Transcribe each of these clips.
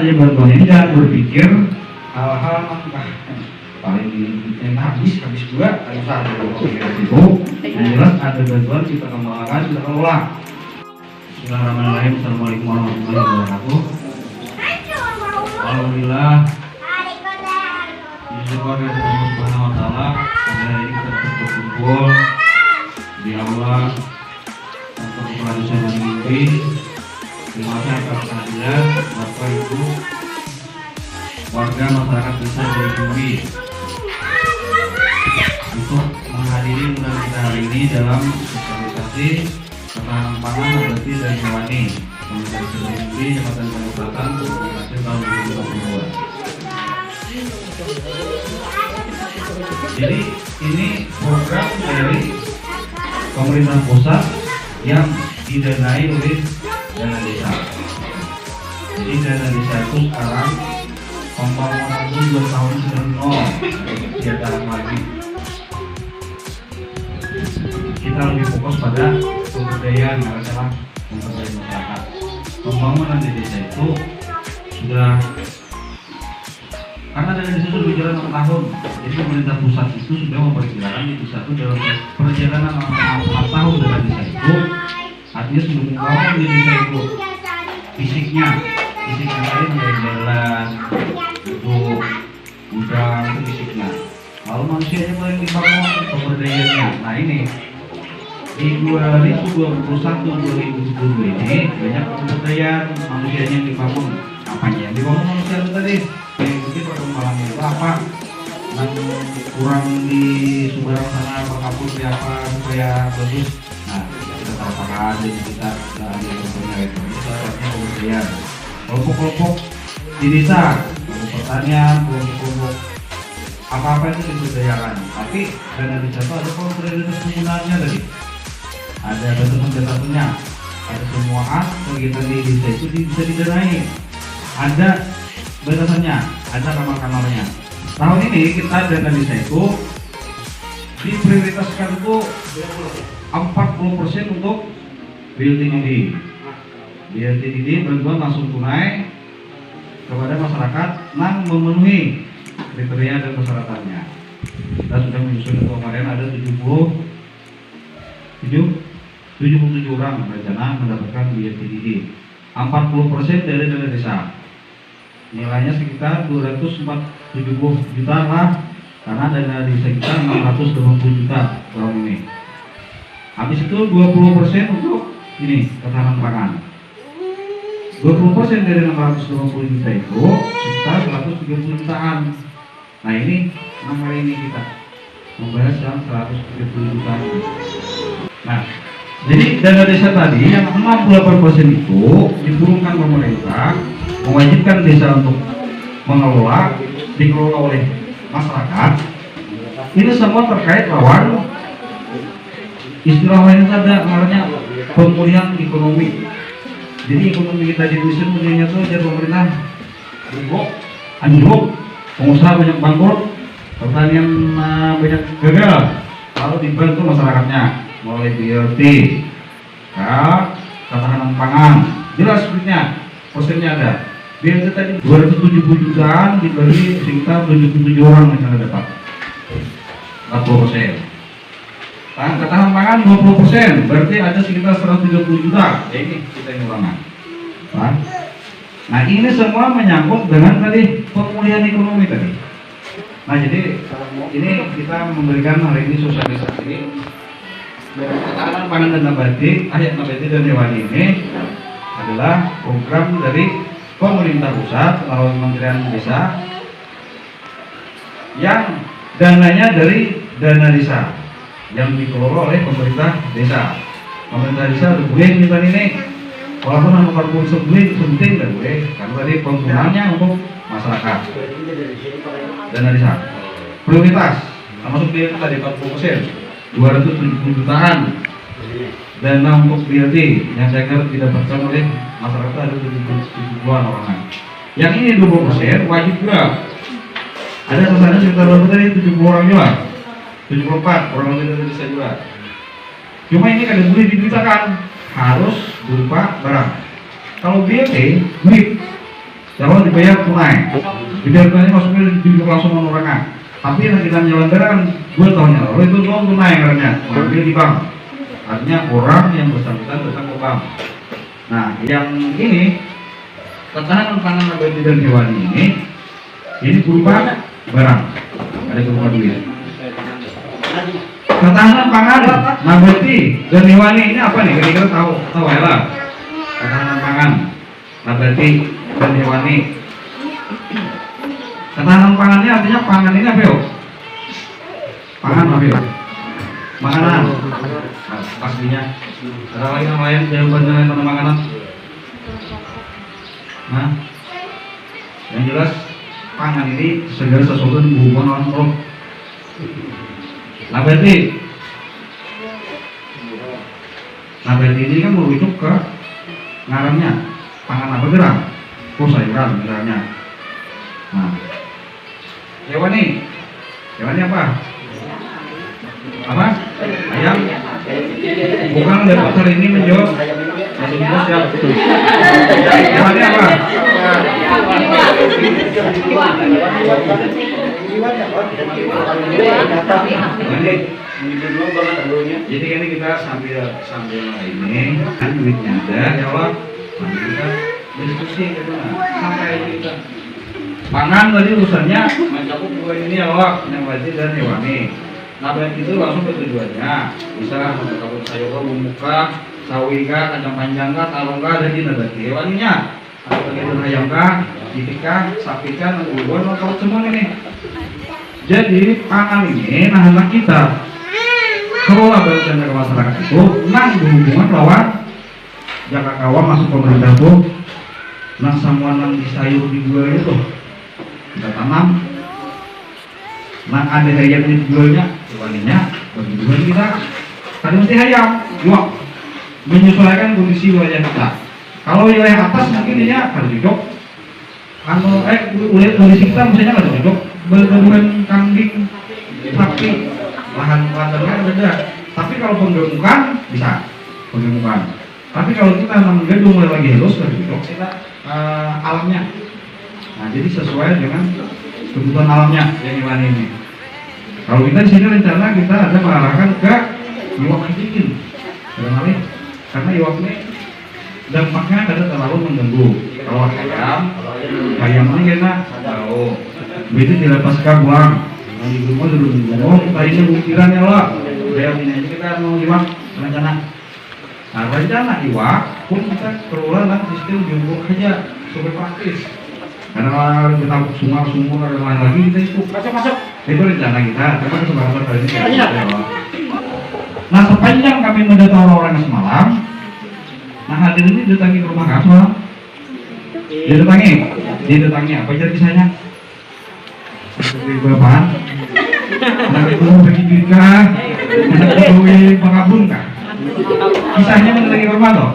saja bantuan ini, jangan berpikir hal-hal paling ini habis juga usaha itu. Yang jelas ada bantuan kita kembangkan, kita kelola. Bismillahirrahmanirrahim. Assalamualaikum warahmatullahi wabarakatuh. Alhamdulillah, disyukur dari Allah Subhanahu wa Ta'ala, pada hari ini kita berkumpul di aula untuk produsen mimpi. Terima kasih atas kehadiran Bapak Ibu warga masyarakat desa Jayabumi untuk menghadiri undang kita hari ini dalam sosialisasi ketahanan pangan nabati dan hewani Komunitas Jayabumi Jabatan Kabupaten Kabupaten tahun 2022. Jadi ini program dari pemerintah pusat yang didanai oleh dana desa. Jadi dana desa itu sekarang pembangunan itu 2 tahun sudah nol, tidak ada lagi. Kita lebih fokus pada pemberdayaan, adalah pemberdayaan masyarakat. Pembangunan di desa itu sudah, karena dana desa sudah berjalan 6 tahun, jadi pemerintah pusat itu sudah memperkirakan di desa itu dalam perjalanan 6 tahun dana desa itu, artinya sudah membangun di desa itu fisiknya tadi menjadi jalan, untuk gudang itu fisiknya. Lalu manusianya mulai dibangun pemberdayaannya. Nah ini di 2021-2022 ini banyak pemberdayaan manusianya yang dibangun. Apanya yang dibangun manusia itu tadi? Mengikuti perkembangan itu apa? Dan kurang di Sumberang sana berkabut di apa supaya bagus. Nah kita katakan di kita dan di contohnya itu saatnya pemberdayaan. Kelompok-kelompok di desa, kelompok pertanian, kelompok apa-apa itu diberdayakan. Tapi dana desa itu ada prioritas penggunaannya tadi. Ada batasan-batasannya, ada semua kegiatan di desa itu bisa didanai. Ada batasannya, ada kamar-kamarnya. Tahun ini kita dana desa itu diprioritaskan itu 40% untuk BLTDD. BLTDD bantuan langsung tunai kepada masyarakat yang memenuhi kriteria dan persyaratannya. Kita sudah menyusun itu kemarin ada 77 orang berencana mendapatkan BLTDD. 40% dari dana desa. Nilainya sekitar 270 juta lah, karena dana desa kita 680 juta tahun ini. Habis itu 20% untuk ini ketahanan pangan. 20% dari 680 juta itu sekitar 130 jutaan. Nah ini 6 hari ini kita membayar yang 130 jutaan. Nah jadi dana desa tadi yang 68% itu diturunkan pemerintah, mewajibkan desa untuk mengelola, dikelola oleh masyarakat. Ini semua terkait lawan istilah lain ada namanya pemulihan ekonomi. Jadi ekonomi kita di Indonesia mulainya tuh jadi pemerintah anjlok, pengusaha banyak bangkrut, pertanian banyak gagal, lalu dibantu masyarakatnya mulai BLT, ketahanan pangan, jelas duitnya, persennya ada. BLT tadi 270 jutaan dibagi sekitar 77 orang yang dapat 40%. Ketahanan pangan 20%, berarti ada sekitar 130 juta. Ya ini kita ngurangan. Nah ini semua menyangkut dengan tadi pemulihan ekonomi tadi. Nah jadi ini kita memberikan hari ini sosialisasi ketahanan pangan dan nabati, ayat nabati dan hewani ini adalah program dari pemerintah pusat melalui Kementerian Desa yang dananya dari dana desa yang dikelola oleh pemerintah desa. Pemerintah desa udah boleh minta ini, walaupun nomor pun sebutin nggak boleh, karena tadi penggunaannya untuk masyarakat. Dana desa prioritas, termasuk dia itu tadi 40%, 270 jutaan. Dana untuk BLT yang saya kira didapatkan oleh masyarakat ada 72 orang. Yang ini 20% wajib juga. Ada sasarannya sekitar berapa tadi? 70 orang juga. 74 orang lebih dari desa juga. Cuma ini kan boleh diberitakan harus berupa barang. Kalau BLT duit Kalau dibayar tunai, dibayar tunai maksudnya dibuka langsung orang. Tapi yang kita nyelenggarakan 2 tahun yang lalu itu non tunai karena ambil di bank. Artinya orang yang bersangkutan datang ke bank. Nah, yang ini ketahanan pangan nabati dan hewani ini berupa barang, ada berupa duit. Ketahanan pangan nabati dan hewani ini apa nih? Kira-kira tahu ya lah. Ketahanan pangan nabati dan hewani. Ketahanan pangannya artinya pangan ini apa yuk? Pangan apa yuk? Makanan. Nah, pastinya. Ada lagi yang lain jawabannya lain tentang makanan? Nah, yang jelas pangan ini segala sesuatu yang berhubungan dengan roh. Nabati ini kan merujuk ke ngarannya pangan apa gerang? Oh sayuran misalnya. Nah, hewani apa? Apa? Ayam? Bukan dari pasar ini menjual masih bos ya. Hewani apa? Jadi ini kita sambil ini kan duitnya ada ya Allah. Nanti kita diskusi gitu sampai kita pangan tadi urusannya mencakup 2 ini ya Allah, yang wajib dan hewani. Nah baik itu langsung ke tujuannya, bisa mencakup sayur bumuka, sawika, kacang panjang kah, talong kah, dan nabati hewaninya. Ada bagian ayam kah, itika, sapika, nangguan, lengkap semua ini. Jadi pangan ini nah anak kita kelola bagian dari masyarakat itu nang berhubungan lawan jaka kawan masuk pemerintah tuh nang semua nang di sayur dijual itu kita tanam nang ada ayam yang dijualnya hewaninya bagi jual kita kan mesti ayam juga menyesuaikan kondisi wilayah kita. Kalau wilayah atas mungkin dia harus hidup kondisi kita misalnya harus hidup berkebunan kambing sapi lahan tanahnya ada. Tapi kalau penggemukan bisa penggemukan. Tapi kalau kita nanam gedung lagi halus harus hidup kita alamnya. Nah jadi sesuai dengan kebutuhan alamnya yang hewan ini. Kalau kita di sini rencana kita ada mengarahkan ke iwak dingin, karena iwak ini dampaknya kadang terlalu mengganggu. Kalau ayam ini kena tahu, begitu dilepas ke buang, di rumah dulu buang, tadinya bukiran ya lah. Ayam ini aja kita mau iwak rencana. Nah rencana iwak pun kita kelola dan sistem jumbo aja supaya praktis. Karena kita sumur dan lain lagi kita itu masuk itu rencana kita. Cuma kesempatan kali ini. Nah sepanjang kami mendata orang-orang semalam, nah hadir ini didatangi ke rumah kamu, didatangi apa jadi kisahnya? Seperti bapak, anak itu bagi nikah, anak itu mengabun kah? Kisahnya mendatangi rumah loh.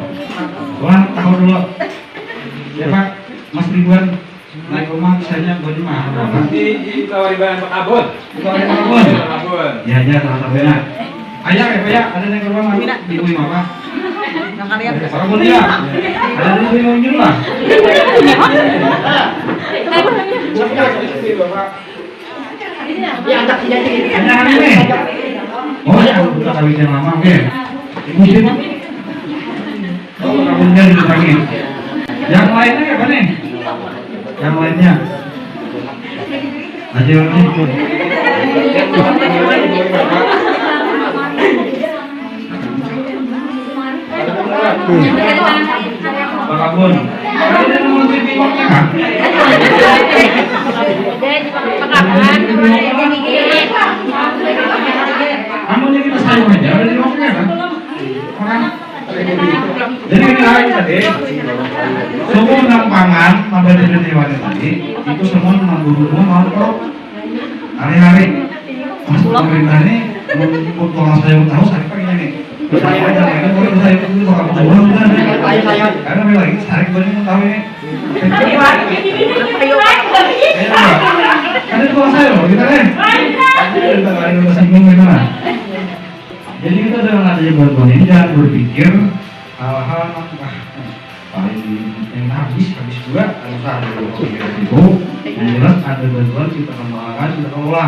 Wah tahu dulu, ya Pak, Mas Ridwan naik rumah kisahnya bagaimana? Nanti ditawari bahan Pak Abon. Ditawari Pak Abon. Ya salah satunya. Ayah ya Pak ya, ada yang ke rumah ibu apa? Pak Abon ya, ada yang mau nyuruh lah. Hanya hari ini. Oh ya, kita kawin yang lama, oke. Ibu sih. Oh, kabunnya ditanya. Yang lainnya apa nih? Yang lainnya. Aja ini. Pak Abon. Ada yang mau beli waktu kan? Kamu jadi mas sayur aja, ada di waktunya kan? Orang. Jadi kita tadi, semua tentang pangan, tambah dari hewan tadi, itu semua berhubungan dengan hari-hari. Mas pemerintah ini kalau saya tahu saya pakai ini. Saya aja ini boleh saya itu kalau kamu tahu kan? Karena memang lagi tarik banyak mau tahu ini. Ada kalau saya loh, kita kan? Kita kali udah singgung gimana? Jadi kita dengan adanya bantuan ini jangan berpikir hal-hal paling yang habis juga harus ada itu yang jelas ada bantuan kita kembangkan kita kelola.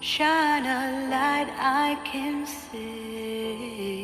Shine a light I can see.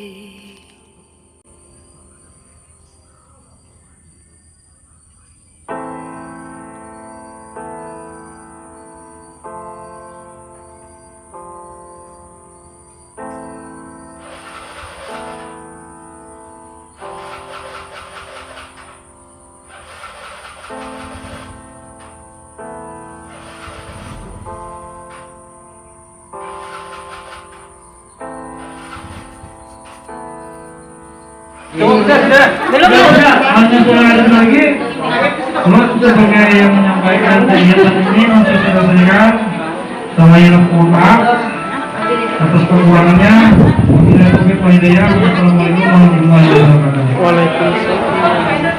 Sudah. Belum ya, hanya ada lagi. Kalau sebagai yang menyampaikan kegiatan ini masih saya berikan sama yang kuota atas kekurangannya. Wabillahi taufiq wal hidayah. Wassalamualaikum warahmatullahi wabarakatuh. Waalaikumsalam.